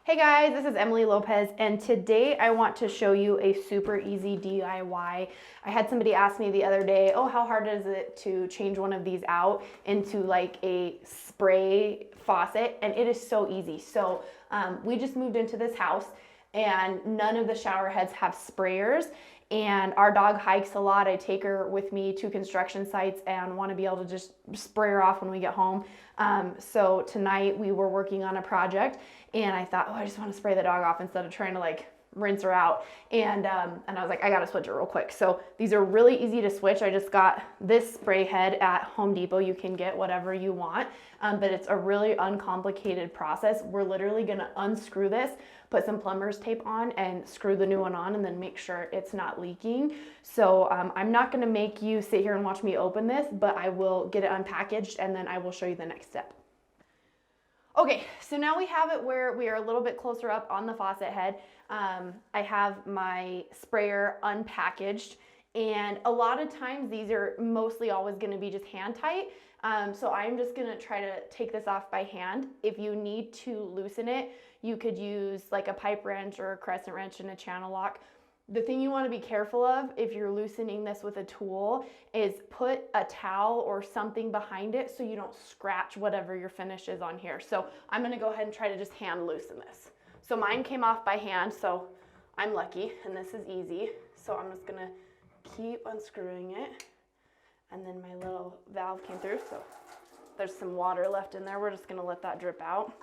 Hey guys, this is Emily Lopez, and today I want to show you a super easy DIY. I had somebody ask me the other day, oh, how hard is it to change one of these out into like a spray faucet? And it is so easy. So we just moved into this house and none of the shower heads have sprayers. And our dog hikes a lot. I take her with me to construction sites and want to be able to just spray her off when we get home. So tonight we were working on a project and I thought, oh, I just want to spray the dog off instead of trying to like rinse her out. And I was like, I got to switch it real quick. So these are really easy to switch. I just got this spray head at Home Depot. You can get whatever you want, but it's a really uncomplicated process. We're literally going to unscrew this, put some plumber's tape on and screw the new one on and then make sure it's not leaking. So I'm not going to make you sit here and watch me open this, but I will get it unpackaged and then I will show you the next step. Okay, so now we have it where we are a little bit closer up on the faucet head. I have my sprayer unpackaged, and a lot of times these are mostly always going to be just hand tight. So I'm just going to try to take this off by hand. If you need to loosen it, you could use like a pipe wrench or a crescent wrench and a channel lock. The thing you want to be careful of if you're loosening this with a tool is put a towel or something behind it so you don't scratch whatever your finish is on here. So I'm going to go ahead and try to just hand loosen this. So mine came off by hand, so I'm lucky, and this is easy. So I'm just going to keep unscrewing it, and then my little valve came through, so there's some water left in there. We're just going to let that drip out.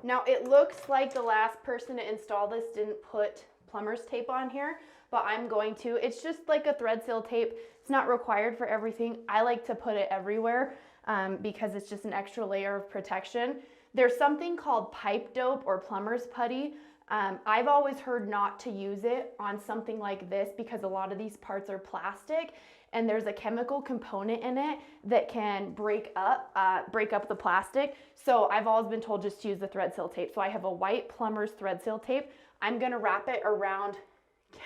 Now it looks like the last person to install this didn't put plumber's tape on here, but I'm going to. It's just like a thread seal tape. It's not required for everything. I like to put it everywhere because it's just an extra layer of protection. There's something called pipe dope or plumber's putty. I've always heard not to use it on something like this because a lot of these parts are plastic and there's a chemical component in it that can break up the plastic. So I've always been told just to use the thread seal tape. So I have a white plumber's thread seal tape. I'm gonna wrap it around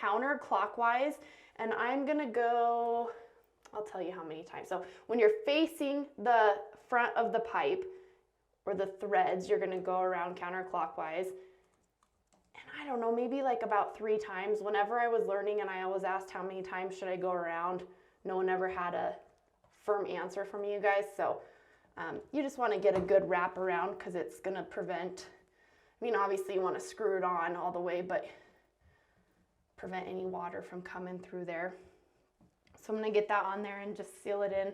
counterclockwise, and I'm gonna go, I'll tell you how many times. So when you're facing the front of the pipe or the threads, you're gonna go around counterclockwise. And I don't know, maybe like about 3 times. Whenever I was learning and I always asked how many times should I go around, no one ever had a firm answer from you guys. So you just wanna get a good wrap around because it's gonna prevent, I mean, obviously you want to screw it on all the way, but prevent any water from coming through there. So I'm going to get that on there and just seal it in,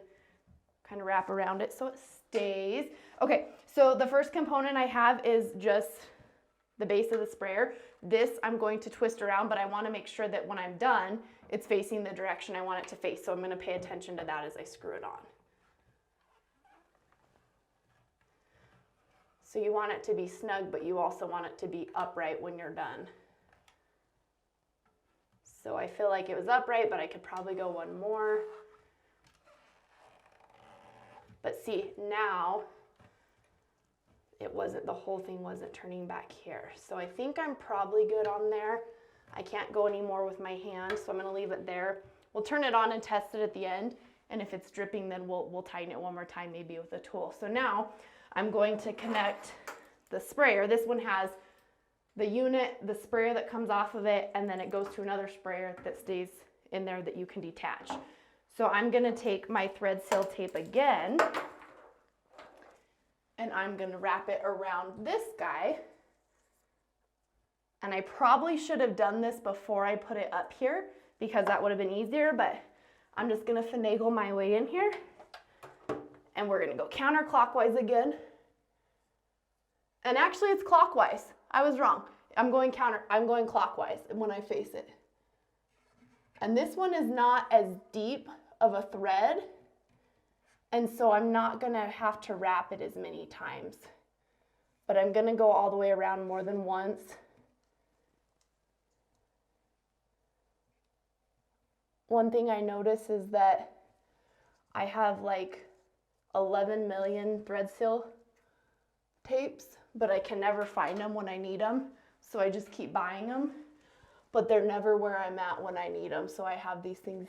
kind of wrap around it so it stays. Okay, so the first component I have is just the base of the sprayer. This I'm going to twist around, but I want to make sure that when I'm done, it's facing the direction I want it to face. So I'm going to pay attention to that as I screw it on. So you want it to be snug, but you also want it to be upright when you're done. So I feel like it was upright, but I could probably go one more. But see, now it wasn't, the whole thing wasn't turning back here. So I think I'm probably good on there. I can't go anymore with my hand, so I'm gonna leave it there. We'll turn it on and test it at the end. And if it's dripping, then we'll tighten it one more time, maybe with a tool. So now I'm going to connect the sprayer. This one has the unit, the sprayer that comes off of it, and then it goes to another sprayer that stays in there that you can detach. So I'm gonna take my thread seal tape again, and I'm gonna wrap it around this guy. And I probably should have done this before I put it up here because that would have been easier, but I'm just gonna finagle my way in here. And we're gonna go counterclockwise again. And actually it's clockwise. I was wrong. I'm going clockwise when I face it. And this one is not as deep of a thread. And so I'm not gonna have to wrap it as many times. But I'm gonna go all the way around more than once. One thing I notice is that I have like 11 million thread seal tapes, but I can never find them when I need them. So I just keep buying them, but they're never where I'm at when I need them. So I have these things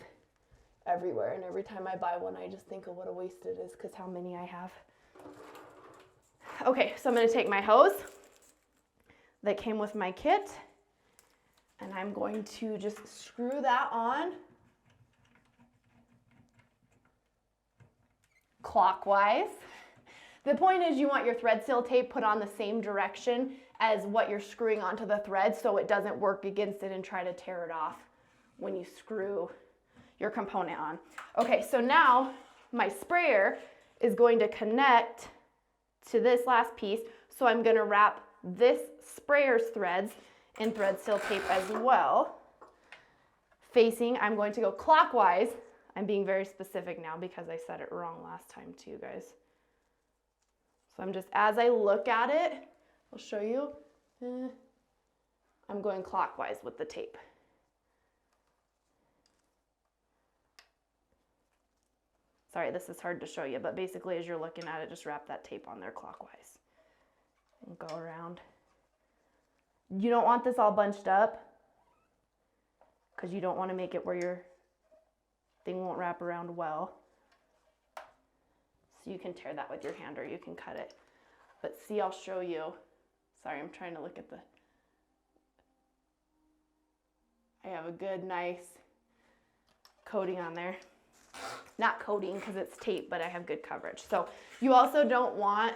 everywhere. And every time I buy one, I just think of what a waste it is because how many I have. Okay, so I'm gonna take my hose that came with my kit. And I'm going to just screw that on clockwise. The point is you want your thread seal tape put on the same direction as what you're screwing onto the thread so it doesn't work against it and try to tear it off when you screw your component on. Okay, so now my sprayer is going to connect to this last piece, so I'm going to wrap this sprayer's threads in thread seal tape as well. Facing, I'm going to go clockwise. I'm being very specific now because I said it wrong last time too, guys. So I'm just, as I look at it, I'll show you, I'm going clockwise with the tape. Sorry, this is hard to show you, but basically as you're looking at it, just wrap that tape on there clockwise and go around. You don't want this all bunched up because you don't want to make it where your thing won't wrap around well. So you can tear that with your hand or you can cut it. But see, I'll show you. Sorry, I'm trying to look at the... I have a good, nice coating on there. Not coating because it's tape, but I have good coverage. So you also don't want,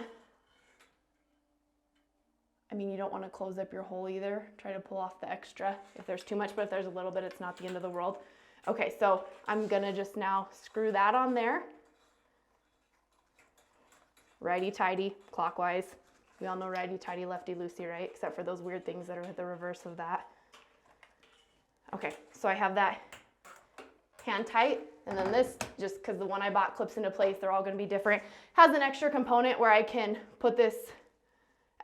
you don't want to close up your hole either. Try to pull off the extra if there's too much, but if there's a little bit, it's not the end of the world. Okay, so I'm gonna just now screw that on there. Righty-tighty, clockwise. We all know righty-tighty, lefty-loosey, right? Except for those weird things that are the reverse of that. Okay, so I have that hand tight, and then this, just because the one I bought clips into place, they're all gonna be different, has an extra component where I can put this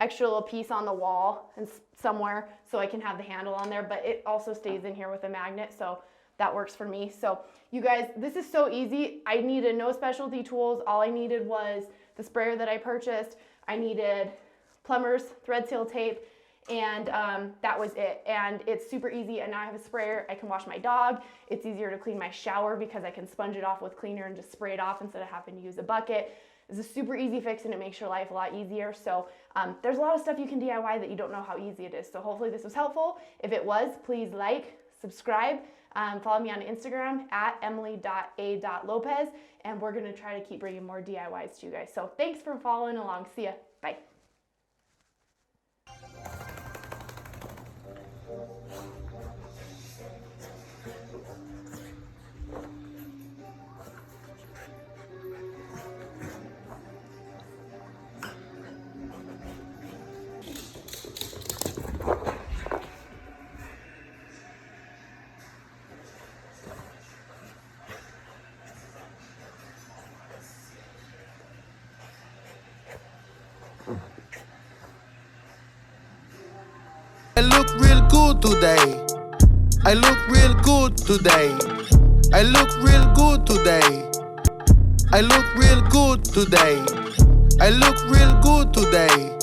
extra little piece on the wall and somewhere so I can have the handle on there, but it also stays in here with a magnet, so that works for me. So you guys, this is so easy. I needed no specialty tools. All I needed was the sprayer that I purchased. I needed plumber's thread seal tape, and that was it. And it's super easy, and now I have a sprayer. I can wash my dog. It's easier to clean my shower because I can sponge it off with cleaner and just spray it off instead of having to use a bucket. It's a super easy fix, and it makes your life a lot easier. So there's a lot of stuff you can DIY that you don't know how easy it is. So hopefully this was helpful. If it was, please like, subscribe, follow me on Instagram at emily.a.lopez, and we're gonna try to keep bringing more DIYs to you guys. So thanks for following along. See ya. Bye. I look real good today. I look real good today. I look real good today. I look real good today. I look real good today.